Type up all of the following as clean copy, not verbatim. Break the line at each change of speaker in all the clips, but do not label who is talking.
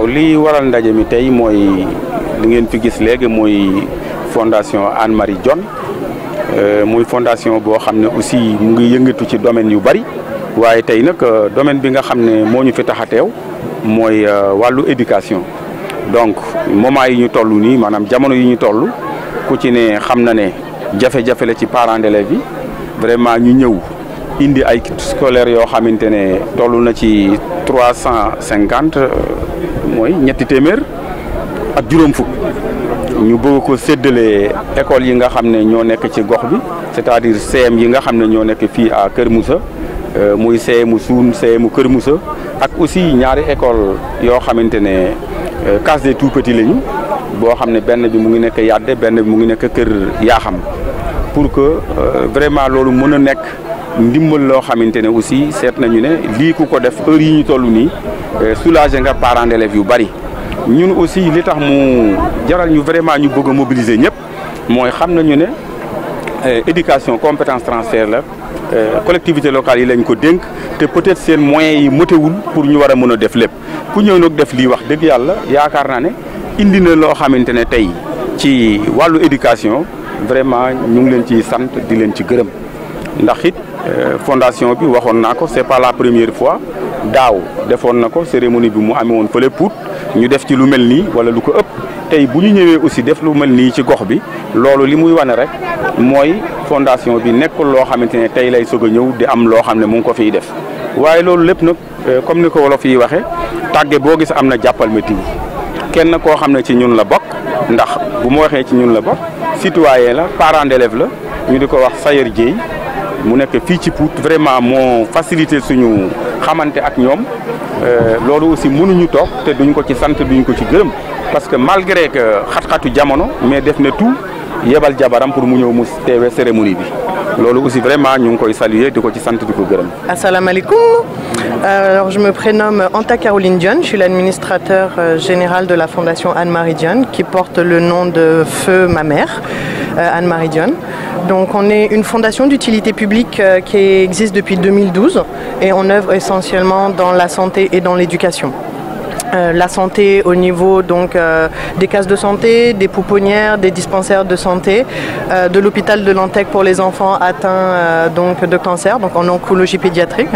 waaw li waral ndaje mi tey mooy li ngeen fi gis léegi mooy fondation Anne Marie Dione muy fondation boo xam ne aussi mu ngi yëngatu ci domaine yu bari waaye tey nag domaine bi nga xam ne moo ñu fi tax a teew mooy wàllu éducation. donc moment yi ñu toll nii maanaam jamono yi ñu toll ku ci ne xam na ne jafe-jafe la ci parents d'élèves yi vraiment ñu ñëw indi ay kits scolaires yoo xamante ne toll na ci 350 mooy ñetti téeméer ak juróom fukk ñu bëgg ko séddale école yi nga xam ne ñoo nekk ci gox bi c'est-à-dire CM yi nga xam ne ñoo nekk fii à Kër Moussa muy CMu Suun CMu Kër Moussa ak aussi ñaari école yoo xamante ne case des tout-petits lañu boo xam ne benn bi mu ngi nekk Yadde benn bi mu ngi nekk Kër Yaaxam pour que vraiment loolu mën a nekk ndimbal loo xamante ne aussi seet nañu ne lii ku ko def heure yi ñu toll nii soulager nga parents d'élèves yu bari. ñun aussi li tax mu jaral ñu vraiment ñu bëgg a mobiliser ñëpp mooy xam nañu ne éducation compétence transfert la collectivité locale yi lañ ko dénk te peut-être seen moyens yi motewul pour ñu war a mën a def lépp ku ñëw nag def lii wax dëgg yàlla yaakaar naa ne indi na loo xamante ne tey ci wàllu éducation vraiment ñu ngi leen ci sant di leen ci gërëm ndax it fondation bi waxoon naa ko c'est pas la première fois daaw defoon na ko cérémonie bi mu amee woon fële Pout ñu def ci lu mel nii wala lu ko ëpp tey bu ñu ñëwee aussi def lu mel nii ci gox bi loolu li muy wane rek mooy fondation bi nekkul loo xamante ne tey lay soog a ñëw di am loo xam ne mu ngi ko fiy def waaye loolu lépp nag comme ni ko wolof yi waxee tàgge boo gis am na jàppal ma tiw kenn koo xam ne ci ñun la bokk ndax bu ma waxee ci ñun la bokk citoyen la parent d'élève la ñu di ko wax Sayer Dieye mu nekk fii ci Pout vraiment moo facilité suñu xamante ak ñoom loolu aussi mënuñu toog te duñ ko ci sant duñ ko ci gërëm parce que malgré que xat-xatu jamono mais def na tout yebal jabaram pour mu ñëw mu teewee cérémonie bi loolu aussi vraiment ñu ngi koy saluer di ko ci sant di ko gërëm.
Assalamu alaikum. Alors je me prénomme Anta Caroline Dione, je suis l'administrateur général de la fondation Anne Marie Dione qui porte le nom de feu ma mère, Anne Marie Dione. Donc on est une fondation d'utilité publique qui existe depuis 2012 et on œuvre essentiellement dans la santé et dans l'éducation. La santé au niveau donc des cases de santé, des pouponnières, des dispensaires de santé, de l'hôpital de Lantec pour les enfants atteints donc de cancer, donc en oncologie pédiatrique.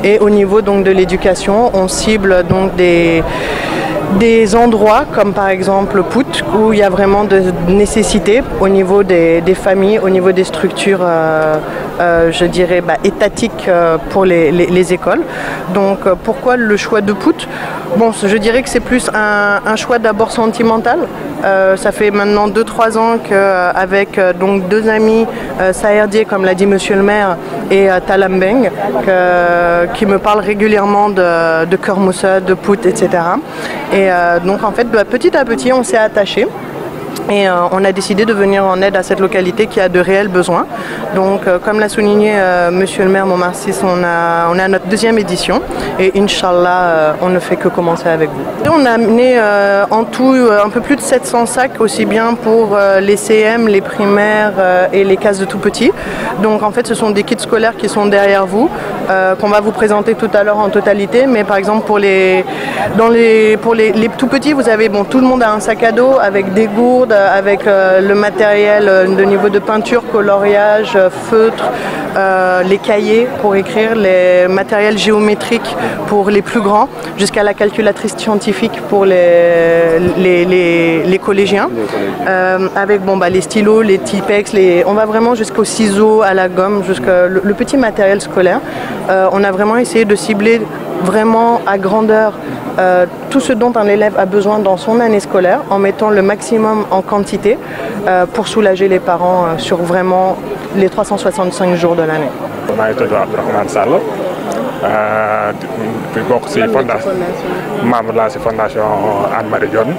Et au niveau donc de l'éducation, on cible donc des endroits comme par exemple Pout où il y a vraiment de nécessité au niveau des familles, au niveau des structures je dirais étatiques pour les écoles. Donc pourquoi le choix de Pout? Bon, je dirais que c'est plus un choix d'abord sentimental. Ça fait maintenant 2-3 ans qu'avec donc deux amis, Sayer Dieye, comme l'a dit Monsieur le maire, et Talambeng, qui me parlent régulièrement de Kër Moussa, de Pout, etc. Et donc en fait, petit à petit, on s'est attaché. Et on a décidé de venir en aide à cette localité qui a de réels besoins. Donc, comme l'a souligné Monsieur le maire Montmarcis, on a notre deuxième édition et Inch'Allah, on ne fait que commencer avec vous. On a amené en tout un peu plus de 700 sacs, aussi bien pour les CM, les primaires et les cases de tout petits. Donc, en fait, ce sont des kits scolaires qui sont derrière vous, qu'on va vous présenter tout à l'heure en totalité. Mais par exemple, pour les tout petits, vous avez, bon, tout le monde a un sac à dos avec des gourdes, avec le matériel de niveau de peinture, coloriage, feutre, les cahiers pour écrire, les matériels géométriques pour les plus grands, jusqu'à la calculatrice scientifique pour les collégiens, avec les stylos, les Tipex, on va vraiment jusqu'aux ciseaux, à la gomme, jusqu'au le petit matériel scolaire. On a vraiment essayé de cibler vraiment à grandeur tout ce dont un élève a besoin dans son année scolaire en mettant le maximum en quantité pour soulager les parents sur vraiment les 365 jours de l'année.
maa ngi tudd Abdourahmane Sall di bokk ci fondation membre la ci fondation Anne Marie Dione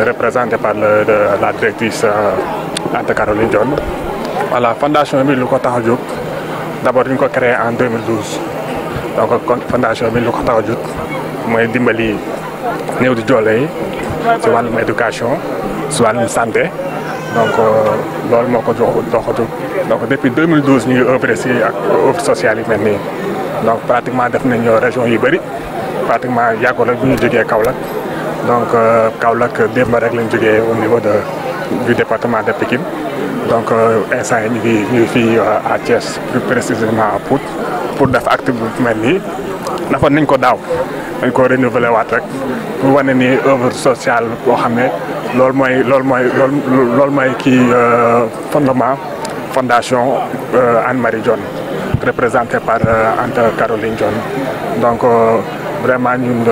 représenté par la directrice Anta Caroline Dione. Voilà, fondation bi lu ko tax a jóg d'abord ñu ko créé en 2012 donc fondation bi lu ko tax a jóg mooy dimbali néew di doole yi ci wàllum éducation ci wàllum santé donc loolu moo ko doxatu donc depuis 2012 ñu ngi œuvré ci ak offre sociale yi mel nii donc pratiquement def nañu région yu bëri pratiquement yàggul rek bu ñu jógee Kaolack donc Kaolack démb rek lañ jógee au niveau du département de Pikine donc instant yi ñu ngi fii à Thiès plus précisément à Pout pour def acte bu mel nii defoon nañ ko daaw dañ ko renouveler waat rek pour wane ni œuvre sociale boo xam ne loolu mooy kii fondement fondation Anne-Marie Dione représenté par Anta Caroline Dione donc vraiment ñun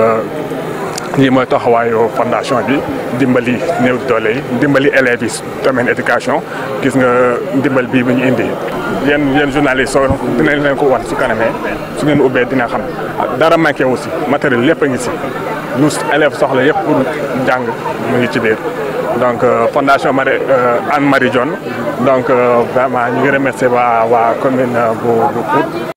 lii mooy taxawaayu fondation bi dimbali néew doole yi dimbali élèves yi domaine éducation gis nga dimbal bii bu ñu indi yéen journalistes soo dinañ leen ko wan su kanamee su ngeen ubbee dina xam dara manqué aussi matériel lépp a ngi si lu élèves soxla yëpp pour jàng mu ngi ci biir donc fondation Anne-Marie Dione donc vraiment ñu ngi remercier waa commune bu Pout